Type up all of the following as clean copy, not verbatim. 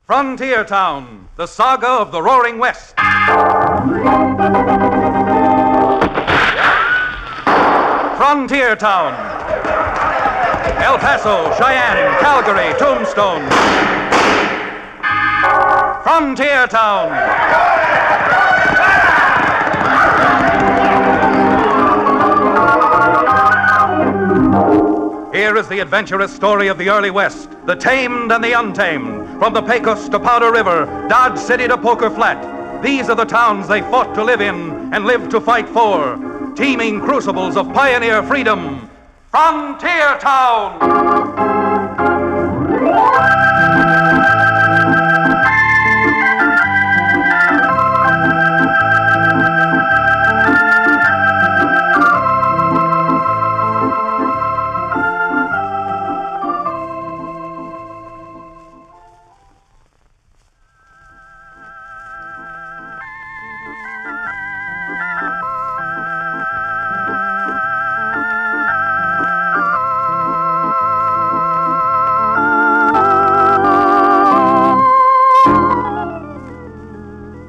Frontier Town, the saga of the Roaring West. Frontier Town. El Paso, Cheyenne, Calgary, Tombstone. Frontier Town. Here is the adventurous story of the early West, the tamed and the untamed, from the Pecos to Powder River, Dodge City to Poker Flat. These are the towns they fought to live in and lived to fight for, teeming crucibles of pioneer freedom. Frontier Town!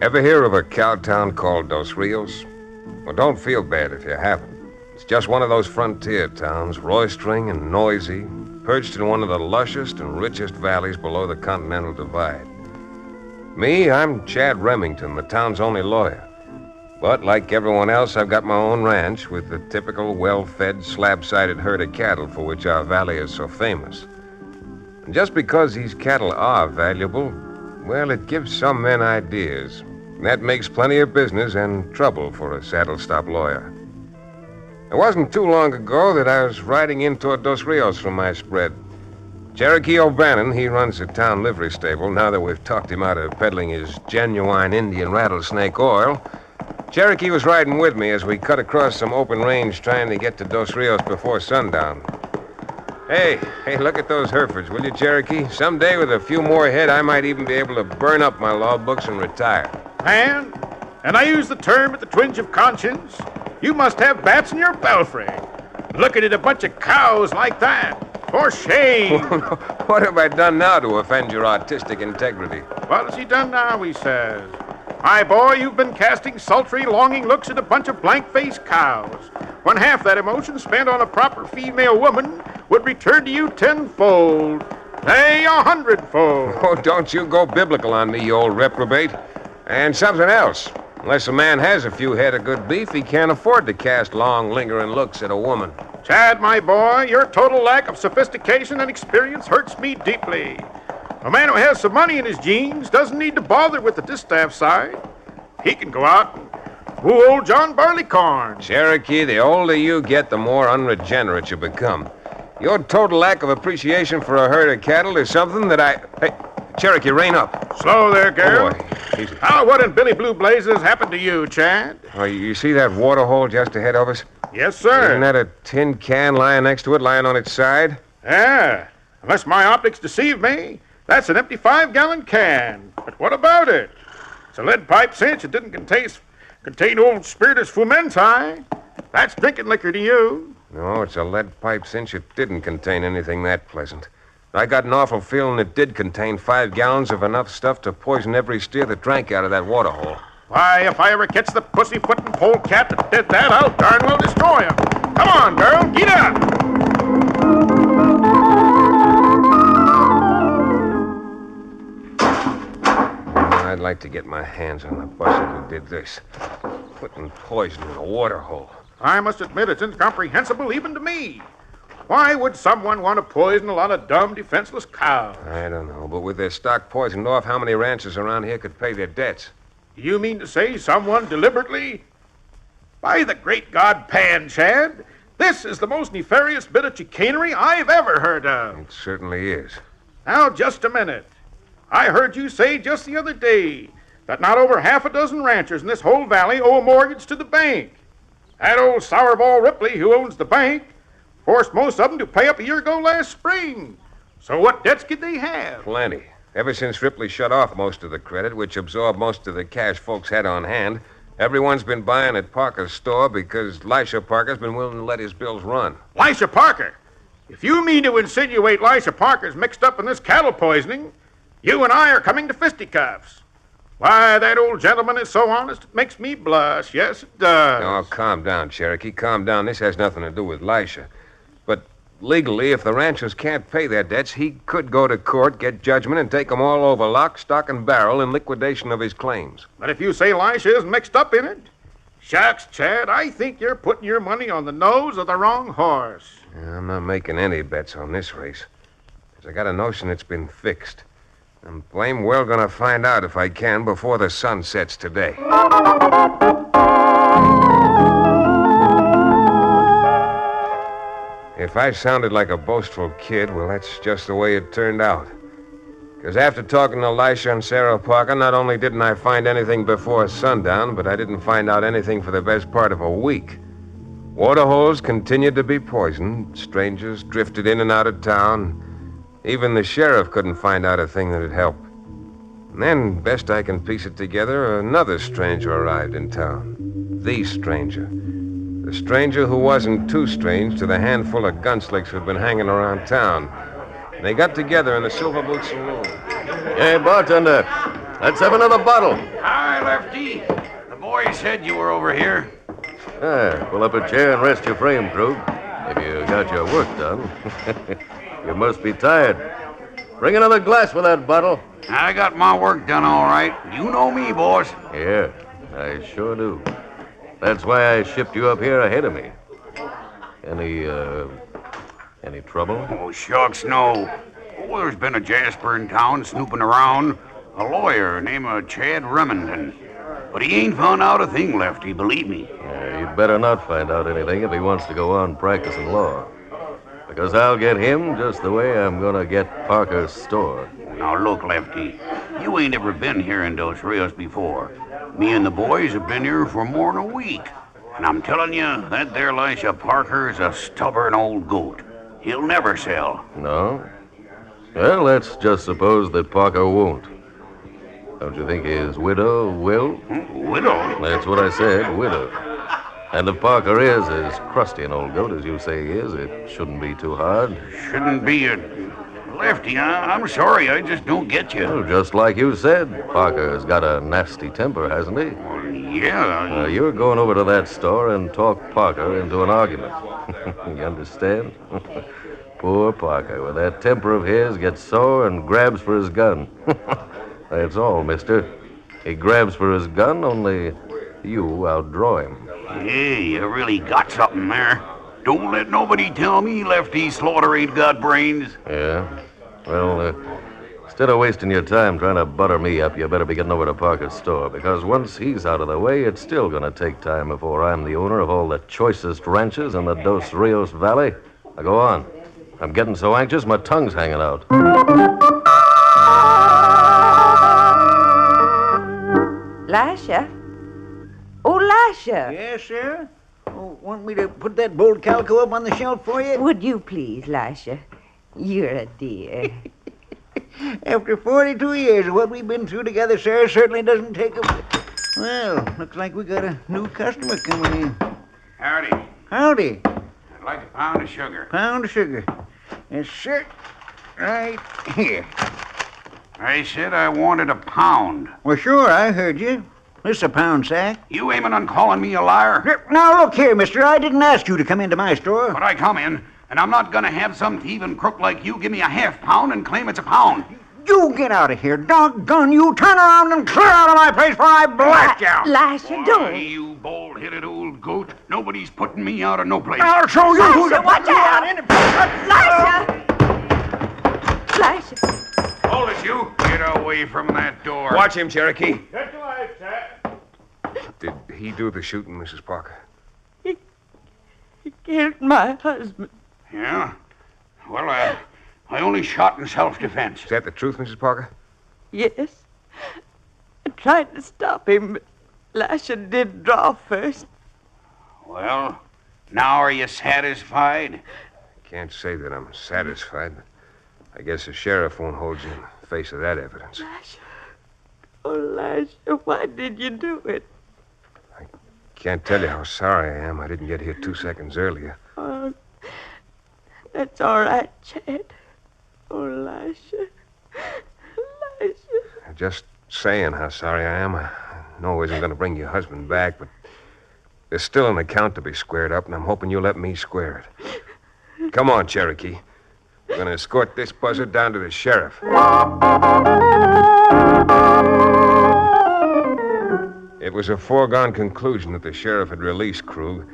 Ever hear of a cow town called Dos Rios? Well, don't feel bad if you haven't. It's just one of those frontier towns, roistering and noisy, perched in one of the lushest and richest valleys below the Continental Divide. Me, I'm Chad Remington, the town's only lawyer. But like everyone else, I've got my own ranch with the typical well-fed, slab-sided herd of cattle for which our valley is so famous. And just because these cattle are valuable, well, it gives some men ideas. And that makes plenty of business and trouble for a saddle-stop lawyer. It wasn't too long ago that I was riding in toward Dos Rios from my spread. Cherokee O'Bannon, he runs the town livery stable. Now that we've talked him out of peddling his genuine Indian rattlesnake oil, Cherokee was riding with me as we cut across some open range trying to get to Dos Rios before sundown. Hey, look at those Herefords, will you, Cherokee? Someday with a few more head, I might even be able to burn up my law books and retire. Man, and I use the term with the twinge of conscience, you must have bats in your belfry. Looking at a bunch of cows like that. For shame. What have I done now to offend your artistic integrity? What has he done now, he says? My boy, you've been casting sultry, longing looks at a bunch of blank-faced cows, when half that emotion spent on a proper female woman would return to you tenfold, nay, 100-fold. Oh, don't you go biblical on me, you old reprobate. And something else. Unless a man has a few head of good beef, he can't afford to cast long, lingering looks at a woman. Chad, my boy, your total lack of sophistication and experience hurts me deeply. A man who has some money in his jeans doesn't need to bother with the distaff side. He can go out and woo old John Barleycorn. Cherokee, the older you get, the more unregenerate you become. Your total lack of appreciation for a herd of cattle is something that I... Hey, Cherokee, rein up. Slow there, girl. Oh, boy. Easy. What in Billy Blue Blazes happened to you, Chad? Oh, you see that Waterhold just ahead of us? Yes, sir. Isn't that a tin can lying next to it, lying on its side? Yeah. Unless my optics deceive me, that's an empty 5-gallon can. But what about it? It's a lead pipe cinch. It didn't contain old spiritus fumenti. That's drinking liquor to you. No, it's a lead pipe cinch. It didn't contain anything that pleasant. I got an awful feeling it did contain 5 gallons of enough stuff to poison every steer that drank out of that water hole. Why, if I ever catch the pussyfootin' polecat that did that, I'll darn well destroy him. Come on, girl, get up! I'd like to get my hands on the buzzard who did this. Putting poison in a water hole. I must admit it's incomprehensible even to me. Why would someone want to poison a lot of dumb, defenseless cows? I don't know, but with their stock poisoned off, how many ranchers around here could pay their debts? You mean to say someone deliberately? By the great God Pan, Chad, this is the most nefarious bit of chicanery I've ever heard of. It certainly is. Now, just a minute. I heard you say just the other day that not over half a dozen ranchers in this whole valley owe a mortgage to the bank. That old sourball Ripley, who owns the bank, forced most of them to pay up a year ago last spring. So what debts could they have? Plenty. Ever since Ripley shut off most of the credit, which absorbed most of the cash folks had on hand, everyone's been buying at Parker's store because Lisha Parker's been willing to let his bills run. Lisha Parker? If you mean to insinuate Lisha Parker's mixed up in this cattle poisoning, You and I are coming to fisticuffs. Why, that old gentleman is so honest, it makes me blush. Yes, it does. Oh, calm down, Cherokee. Calm down. This has nothing to do with Lisha. But legally, if the ranchers can't pay their debts, he could go to court, get judgment, and take them all over lock, stock, and barrel in liquidation of his claims. But if you say Lisha is mixed up in it, shucks, Chad, I think you're putting your money on the nose of the wrong horse. I'm not making any bets on this race. Because I got a notion it's been fixed. I'm blame well gonna find out if I can before the sun sets today. If I sounded like a boastful kid, well, that's just the way it turned out. Because after talking to Lisha and Sarah Parker, not only didn't I find anything before sundown, but I didn't find out anything for the best part of a week. Waterholes continued to be poisoned. Strangers drifted in and out of town. Even the sheriff couldn't find out a thing that'd help. And then, best I can piece it together, another stranger arrived in town. The stranger. The stranger who wasn't too strange to the handful of gunslicks who'd been hanging around town. They got together in the Silver Boot Saloon. Hey, bartender, let's have another bottle. Hi, Lefty. The boy said you were over here. Pull up a chair and rest your frame, Krug. If you got your work done. You must be tired. Bring another glass with that bottle. I got my work done all right. You know me, boss. Yeah, I sure do. That's why I shipped you up here ahead of me. Any trouble? Oh, shucks, no. Oh, there's been a Jasper in town snooping around. A lawyer named Chad Remington. But he ain't found out a thing, Lefty, believe me. He'd better not find out anything if he wants to go on practicing law. Because I'll get him just the way I'm gonna get Parker's store. Now, look, Lefty, you ain't ever been here in Dos Rios before. Me and the boys have been here for more than a week. And I'm telling you, that there Lisha Parker is a stubborn old goat. He'll never sell. No? Well, let's just suppose that Parker won't. Don't you think his widow will? Widow? That's what I said, widow. And if Parker is as crusty an old goat as you say he is, it shouldn't be too hard. Shouldn't be a... Lefty, I'm sorry, I just don't get you. Well, just like you said, Parker's got a nasty temper, hasn't he? Well, yeah. You're going over to that store and talk Parker into an argument. You understand? Poor Parker, with that temper of his, gets sore and grabs for his gun. That's all, mister. He grabs for his gun, only you outdraw him. Hey, you really got something there. Don't let nobody tell me Lefty Slaughter ain't got brains. Yeah? Well, instead of wasting your time trying to butter me up, you better be getting over to Parker's store, because once he's out of the way, it's still going to take time before I'm the owner of all the choicest ranches in the Dos Rios Valley. Now go on. I'm getting so anxious, my tongue's hanging out. Lisha? Oh, Lisha. Yes, sir? Oh, want me to put that bold calico up on the shelf for you? Would you please, Lisha? You're a dear. After 42 years of what we've been through together, sir, certainly doesn't take a... Well, looks like we got a new customer coming in. Howdy. Howdy. I'd like a pound of sugar. Pound of sugar. Yes, sir. Right here. I said I wanted a pound. Well, sure, I heard you. This is a pound sack. You aiming on calling me a liar? Now, look here, mister. I didn't ask you to come into my store. But I come in, and I'm not gonna have some thieving crook like you give me a half pound and claim it's a pound. You get out of here. Doggone you. Turn around and clear out of my place before I blast you. Lisha, Why, don't. you bald-headed old goat. Nobody's putting me out of no place. I'll show you who Lisha, to watch out. Lisha! Lisha! Hold it, you. Get away from that door. Watch him, Cherokee. Get to life, Chad. Did he do the shooting, Mrs. Parker? He killed my husband. Yeah? Well, I only shot in self-defense. Is that the truth, Mrs. Parker? Yes. I tried to stop him, but Lisha did draw first. Well, now are you satisfied? Can't say that I'm satisfied. I guess the sheriff won't hold you in the face of that evidence. Lisha. Oh, Lisha, why did you do it? Can't tell you how sorry I am I didn't get here 2 seconds earlier. Oh, that's all right, Chad. Oh, Lisha. Just saying how sorry I am. I know I isn't going to bring your husband back, but there's still an account to be squared up, and I'm hoping you'll let me square it. Come on, Cherokee. We're going to escort this buzzard down to the sheriff. It was a foregone conclusion that the sheriff had released Krug,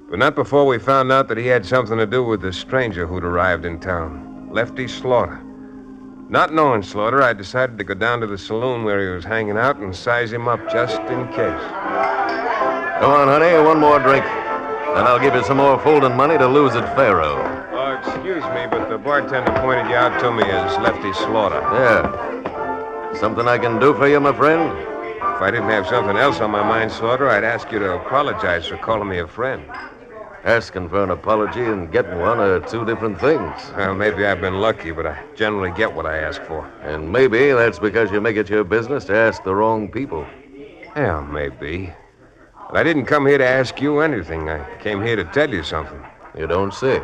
but not before we found out that he had something to do with the stranger who'd arrived in town, Lefty Slaughter. Not knowing Slaughter, I decided to go down to the saloon where he was hanging out and size him up just in case. Come on, honey, one more drink. Then I'll give you some more folding money to lose at Faro. Oh, excuse me, but the bartender pointed you out to me as Lefty Slaughter. Yeah. Something I can do for you, my friend? If I didn't have something else on my mind, Slaughter, I'd ask you to apologize for calling me a friend. Asking for an apology and getting one are two different things. Well, maybe I've been lucky, but I generally get what I ask for. And maybe that's because you make it your business to ask the wrong people. Yeah, maybe. But I didn't come here to ask you anything. I came here to tell you something. You don't say.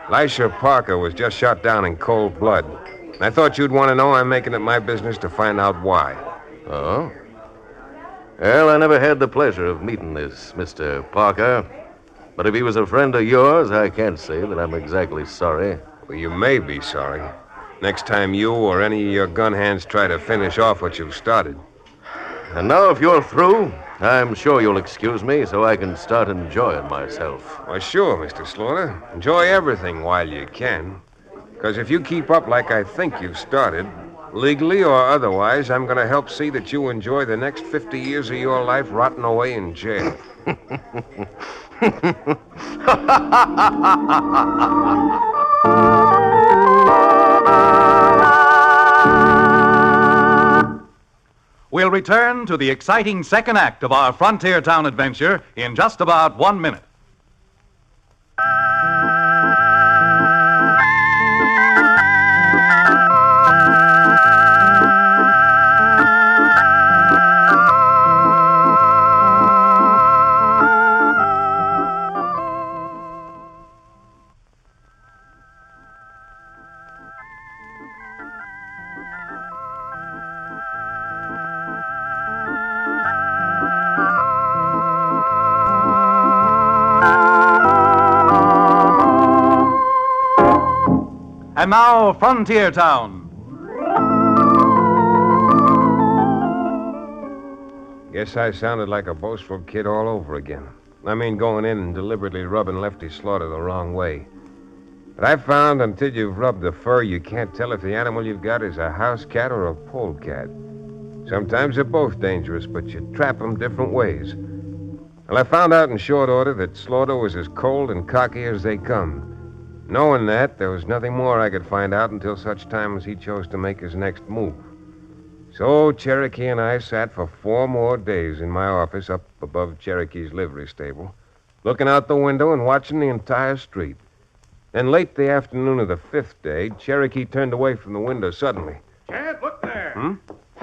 Elisha Parker was just shot down in cold blood. I thought you'd want to know. I'm making it my business to find out why. Oh? Well, I never had the pleasure of meeting this Mr. Parker. But if he was a friend of yours, I can't say that I'm exactly sorry. Well, you may be sorry. Next time you or any of your gun hands try to finish off what you've started. And now, if you're through, I'm sure you'll excuse me so I can start enjoying myself. Why, sure, Mr. Slaughter. Enjoy everything while you can. Because if you keep up like I think you've started, legally or otherwise, I'm going to help see that you enjoy the next 50 years of your life rotting away in jail. We'll return to the exciting second act of our frontier town adventure in just about 1 minute. And now, Frontier Town. Guess I sounded like a boastful kid all over again. I mean, going in and deliberately rubbing Lefty Slaughter the wrong way. But I found until you've rubbed the fur, you can't tell if the animal you've got is a house cat or a polecat. Sometimes they're both dangerous, but you trap them different ways. Well, I found out in short order that Slaughter was as cold and cocky as they come. Knowing that, there was nothing more I could find out until such time as he chose to make his next move. So Cherokee and I sat for 4 more days in my office up above Cherokee's livery stable, looking out the window and watching the entire street. Then late the afternoon of the 5th day, Cherokee turned away from the window suddenly. Chad, look there.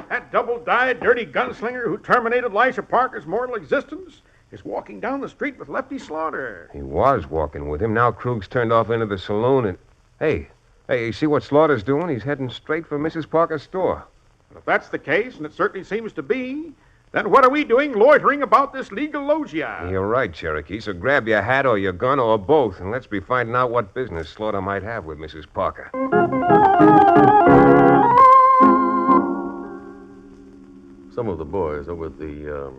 That double-dyed, dirty gunslinger who terminated Elisha Parker's mortal existence is walking down the street with Lefty Slaughter. He was walking with him. Now Krug's turned off into the saloon and... Hey, you see what Slaughter's doing? He's heading straight for Mrs. Parker's store. If that's the case, and it certainly seems to be, then what are we doing loitering about this legal loggia? You're right, Cherokee. So grab your hat or your gun or both, and let's be finding out what business Slaughter might have with Mrs. Parker. Some of the boys over at the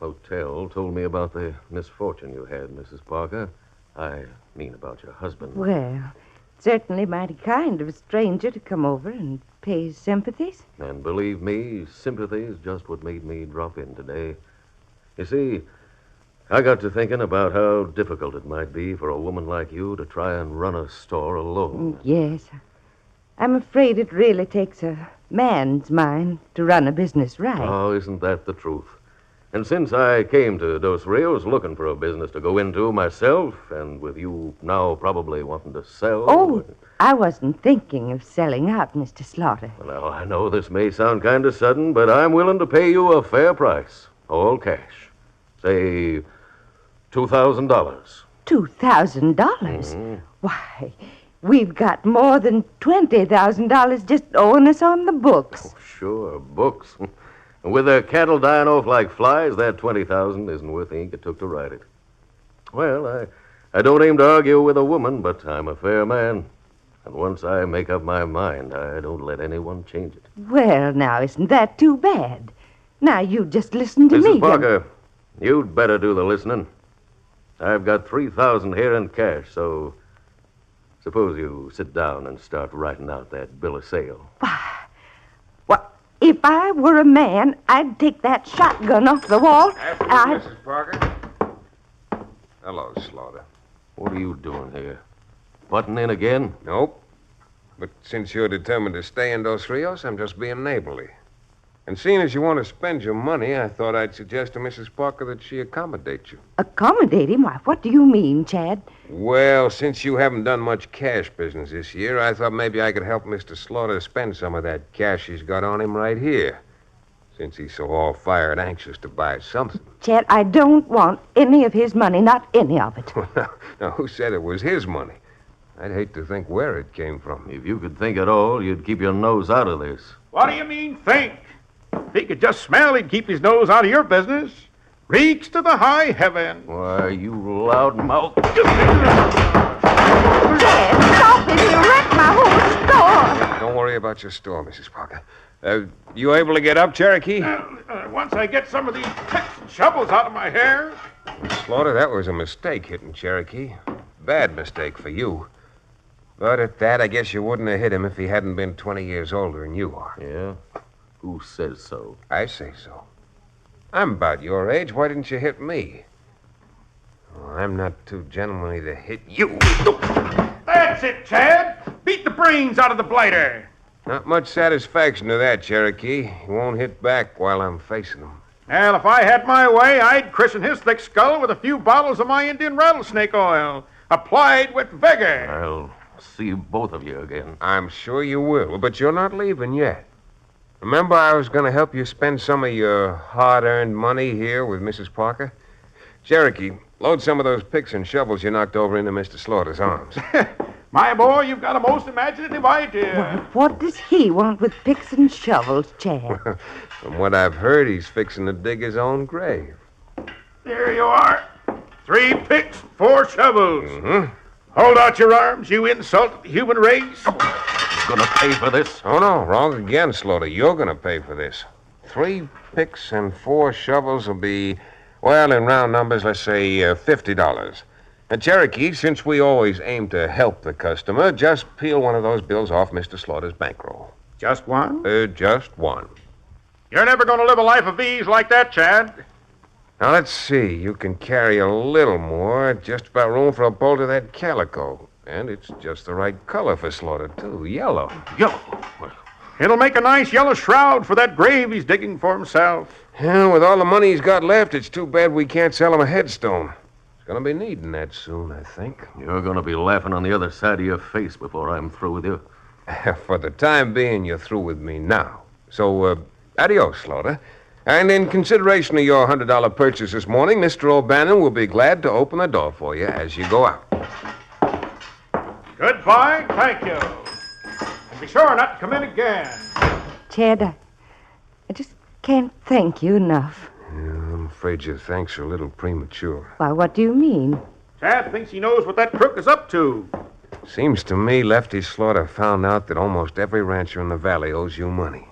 hotel told me about the misfortune you had, Mrs. Parker. I mean about your husband. Well, certainly mighty kind of a stranger to come over and pay his sympathies. And believe me, sympathy is just what made me drop in today. You see, I got to thinking about how difficult it might be for a woman like you to try and run a store alone. Yes. I'm afraid it really takes a man's mind to run a business right. Oh, isn't that the truth? And since I came to Dos Rios looking for a business to go into myself, and with you now probably wanting to sell... Oh, I wasn't thinking of selling out, Mr. Slaughter. Well, I know this may sound kind of sudden, but I'm willing to pay you a fair price. All cash. Say, $2,000. $2,000? Why, we've got more than $20,000 just owing us on the books. Oh, sure. Books. And with their cattle dying off like flies, that 20,000 isn't worth the ink it took to write it. Well, I don't aim to argue with a woman, but I'm a fair man. And once I make up my mind, I don't let anyone change it. Well, now, isn't that too bad? Now, you just listen to me. Mrs. Parker, you'd better do the listening. I've got 3,000 here in cash, so suppose you sit down and start writing out that bill of sale. Well, if I were a man, I'd take that shotgun off the wall. Afternoon, Mrs. Parker. Hello, Slaughter. What are you doing here? Butting in again? Nope. But since you're determined to stay in Dos Rios, I'm just being neighborly. And seeing as you want to spend your money, I thought I'd suggest to Mrs. Parker that she accommodate you. Accommodate him? Why, what do you mean, Chad? Well, since you haven't done much cash business this year, I thought maybe I could help Mr. Slaughter spend some of that cash he's got on him right here. Since he's so all-fired anxious to buy something. Chad, I don't want any of his money, not any of it. Now, who said it was his money? I'd hate to think where it came from. If you could think at all, you'd keep your nose out of this. What do you mean, think? If he could just smell, he'd keep his nose out of your business. Reeks to the high heaven. Why, you loudmouth. Chad, stop it. You'll wreck my whole store. Don't worry about your store, Mrs. Parker. You able to get up, Cherokee? Once I get some of these picks and shovels out of my hair. Slaughter, that was a mistake hitting Cherokee. Bad mistake for you. But at that, I guess you wouldn't have hit him if he hadn't been 20 years older than you are. Yeah? Who says so? I say so. I'm about your age. Why didn't you hit me? Oh, I'm not too gentlemanly to hit you. That's it, Chad. Beat the brains out of the blighter. Not much satisfaction to that, Cherokee. He won't hit back while I'm facing him. Well, if I had my way, I'd christen his thick skull with a few bottles of my Indian rattlesnake oil, applied with vigor. I'll see both of you again. I'm sure you will, but you're not leaving yet. Remember I was going to help you spend some of your hard-earned money here with Mrs. Parker? Cherokee, load some of those picks and shovels you knocked over into Mr. Slaughter's arms. My boy, you've got a most imaginative idea. Well, what does he want with picks and shovels, Chad? From what I've heard, he's fixing to dig his own grave. There you are. 3 picks, 4 shovels. Mm-hmm. Hold out your arms, you insulted human race. Gonna pay for this? Oh, no, wrong again, Slaughter. You're going to pay for this. 3 picks and 4 shovels will be, well, in round numbers, let's say $50. And Cherokee, since we always aim to help the customer, just peel one of those bills off Mr. Slaughter's bankroll. Just one? Just one. You're never going to live a life of ease like that, Chad. Now, let's see. You can carry a little more. Just about room for a bolt of that calico. And it's just the right color for Slaughter, too. Yellow. Yellow. It'll make a nice yellow shroud for that grave he's digging for himself. Yeah, with all the money he's got left, it's too bad we can't sell him a headstone. He's going to be needing that soon, I think. You're gonna be laughing on the other side of your face before I'm through with you. For the time being, you're through with me now. So, adios, Slaughter. And in consideration of your $100 purchase this morning, Mr. O'Bannon will be glad to open the door for you as you go out. Goodbye, thank you. And be sure not to come in again. Chad, I just can't thank you enough. Yeah, I'm afraid your thanks are a little premature. Why, what do you mean? Chad thinks he knows what that crook is up to. Seems to me Lefty Slaughter found out that almost every rancher in the valley owes you money.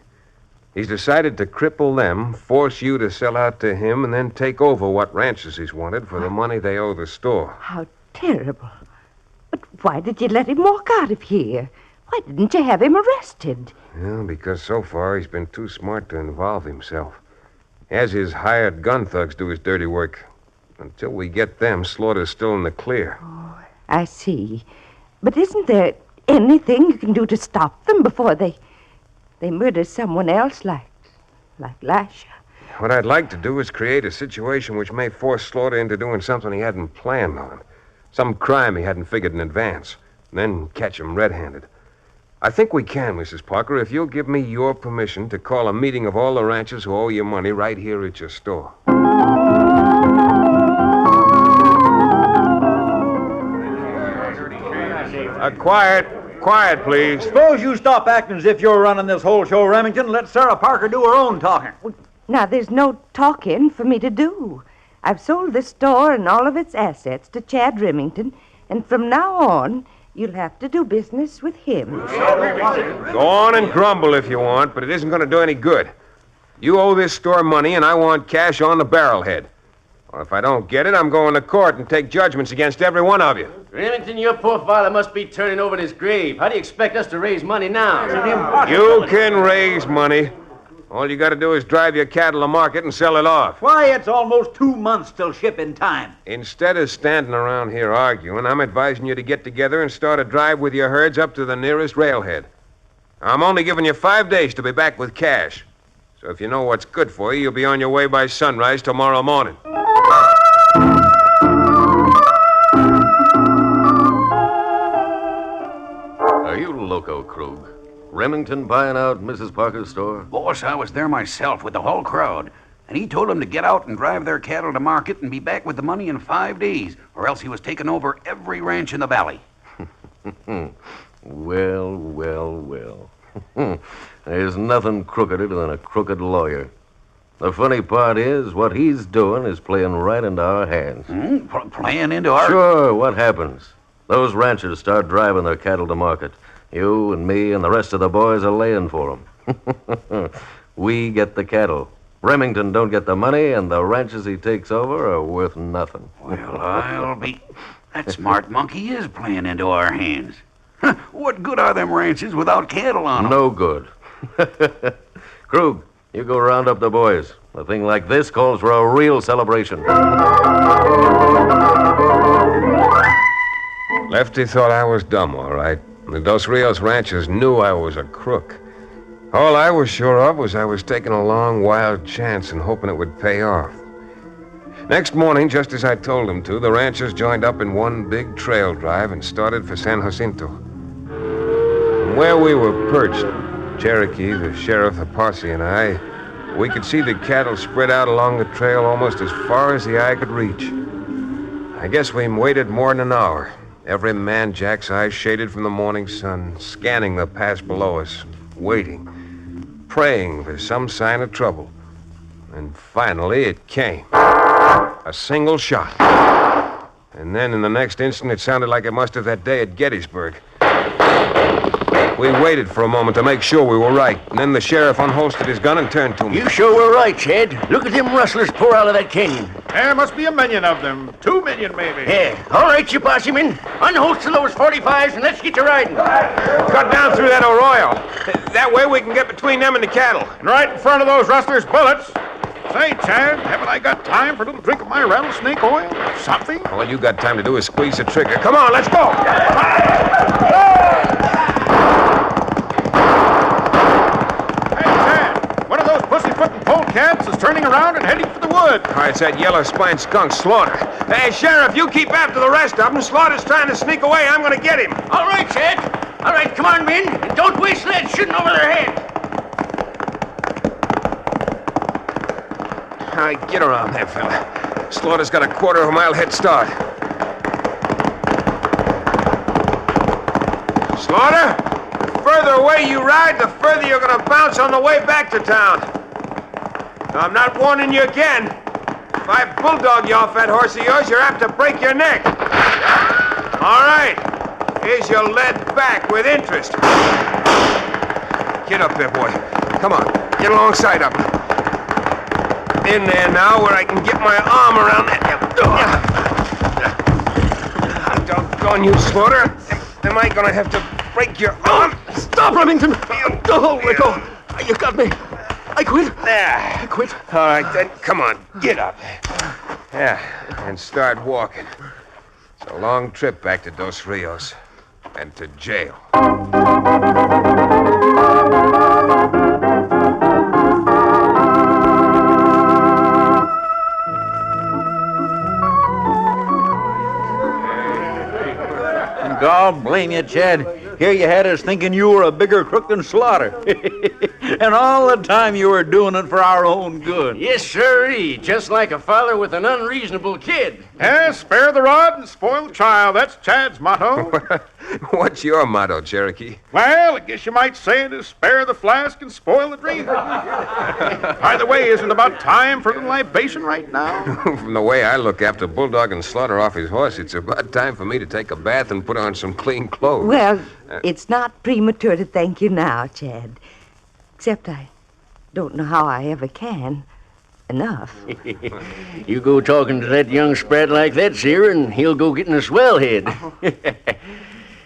He's decided to cripple them, force you to sell out to him, and then take over what ranches he's wanted for the money they owe the store. How terrible. But why did you let him walk out of here? Why didn't you have him arrested? Yeah, because so far he's been too smart to involve himself. He has his hired gun thugs do his dirty work. Until we get them, Slaughter's still in the clear. Oh, I see. But isn't there anything you can do to stop them before they murder someone else like Lasha? What I'd like to do is create a situation which may force Slaughter into doing something he hadn't planned on. Some crime he hadn't figured in advance. And then catch him red-handed. I think we can, Mrs. Parker, if you'll give me your permission to call a meeting of all the ranchers who owe you money right here at your store. Quiet. Quiet, please. Suppose you stop acting as if you're running this whole show, Remington, and let Sarah Parker do her own talking. Now, there's no talking for me to do. I've sold this store and all of its assets to Chad Remington, and from now on, you'll have to do business with him. Go on and grumble if you want, but it isn't going to do any good. You owe this store money, and I want cash on the barrelhead. Or if I don't get it, I'm going to court and take judgments against every one of you. Remington, your poor father must be turning over in his grave. How do you expect us to raise money now? You can raise money. All you got to do is drive your cattle to market and sell it off. Why, it's almost 2 months till shipping time. Instead of standing around here arguing, I'm advising you to get together and start a drive with your herds up to the nearest railhead. I'm only giving you 5 days to be back with cash. So if you know what's good for you, you'll be on your way by sunrise tomorrow morning. Are you loco, Krug? Remington buying out Mrs. Parker's store? Boss, I was there myself with the whole crowd, and he told them to get out and drive their cattle to market and be back with the money in 5 days, or else he was taking over every ranch in the valley. Well. There's nothing crookeder than a crooked lawyer. The funny part is, what he's doing is playing right into our hands. Playing into our... Sure, what happens? Those ranchers start driving their cattle to market. You and me and the rest of the boys are laying for them. We get the cattle. Remington don't get the money, and the ranches he takes over are worth nothing. Well, I'll be... That smart monkey is playing into our hands. What good are them ranches without cattle on them? No good. Krug, you go round up the boys. A thing like this calls for a real celebration. Lefty thought I was dumb, all right. The Dos Rios ranchers knew I was a crook. All I was sure of was I was taking a long, wild chance and hoping it would pay off. Next morning, just as I told them to, the ranchers joined up in one big trail drive and started for San Jacinto. From where we were perched, Cherokee, the sheriff, the posse, and I, we could see the cattle spread out along the trail almost as far as the eye could reach. I guess we waited more than an hour. Every man Jack's eyes shaded from the morning sun, scanning the pass below us, waiting, praying for some sign of trouble. And finally it came. A single shot. And then in the next instant it sounded like it must have that day at Gettysburg. We waited for a moment to make sure we were right, and then the sheriff unholstered his gun and turned to me. You sure were right, Chad. Look at them rustlers pour out of that canyon. There must be 1 million of them. 2 million, maybe. Yeah. All right, you posse men. Unholster those 45s and let's get to riding. Cut down through that arroyo. That way we can get between them and the cattle. And right in front of those rustlers' bullets. Say, Chad, haven't I got time for a little drink of my rattlesnake oil? Something? All you got time to do is squeeze the trigger. Come on, let's go! Pussyfooting polecats is turning around and heading for the woods. It's that yellow-spined skunk, Slaughter. Hey, Sheriff, you keep after the rest of them. Slaughter's trying to sneak away. I'm going to get him. All right, Chad. All right, come on, men. And don't waste lead shooting over their heads. All right, get around there, fella. Slaughter's got a quarter of a mile head start. Slaughter, the further away you ride, the further you're going to bounce on the way back to town. Now, I'm not warning you again. If I bulldog you off that horse of yours, you're apt to break your neck. All right. Here's your lead back with interest. Get up there, boy. Come on. Get alongside up. In there now where I can get my arm around that. Doggone you, Slaughter. Am I going to have to break your arm? Stop, Remington. Oh, let go. You got me. I quit. There. I quit. All right, then. Come on. Get up. Yeah, and start walking. It's a long trip back to Dos Rios and to jail. God blame you, Chad. Here you had us thinking you were a bigger crook than Slaughter. And all the time you were doing it for our own good. Yes, sirree. Just like a father with an unreasonable kid. Yeah, spare the rod and spoil the child. That's Chad's motto. What's your motto, Cherokee? Well, I guess you might say it is spare the flask and spoil the drink. By the way, isn't it about time for a little libation right now? From the way I look after Bulldog and Slaughter off his horse, it's about time for me to take a bath and put on some clean clothes. Well, it's not premature to thank you now, Chad. Except I don't know how I ever can. Enough. You go talking to that young sprat like that, sir, and he'll go getting a swell head.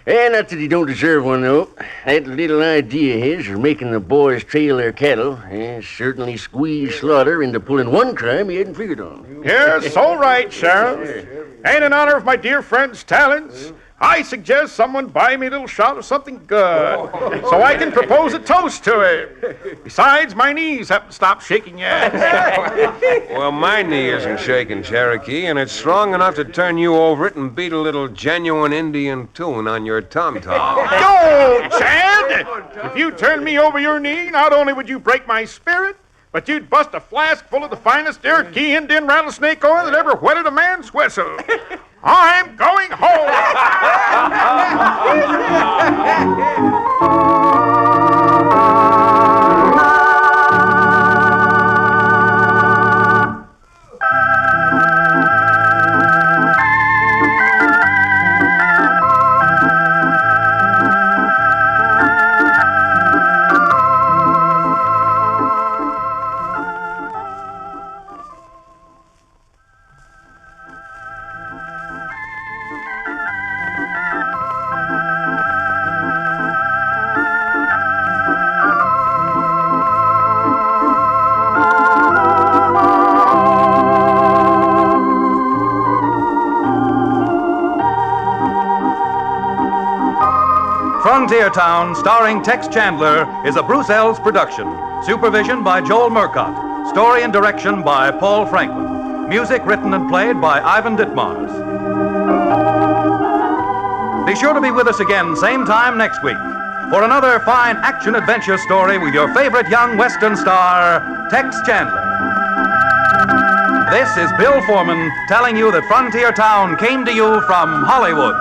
Not that he don't deserve one, though. That little idea of his of making the boys trail their cattle certainly squeezed Slaughter into pulling one crime he hadn't figured on. Yes, all right, Sheriff. And in honor of my dear friend's talents, I suggest someone buy me a little shot of something good so I can propose a toast to it. Besides, my knees haven't stopped shaking yet. Well, my knee isn't shaking, Cherokee, and it's strong enough to turn you over it and beat a little genuine Indian tune on your tom-tom. Go, Chad! If you turned me over your knee, not only would you break my spirit, but you'd bust a flask full of the finest Cherokee Indian rattlesnake oil that ever whetted a man's whistle. I'm going home. Frontier Town, starring Tex Chandler, is a Bruce Ells production. Supervision by Joel Murcott. Story and direction by Paul Franklin. Music written and played by Ivan Ditmars. Be sure to be with us again, same time next week, for another fine action-adventure story with your favorite young Western star, Tex Chandler. This is Bill Foreman telling you that Frontier Town came to you from Hollywood.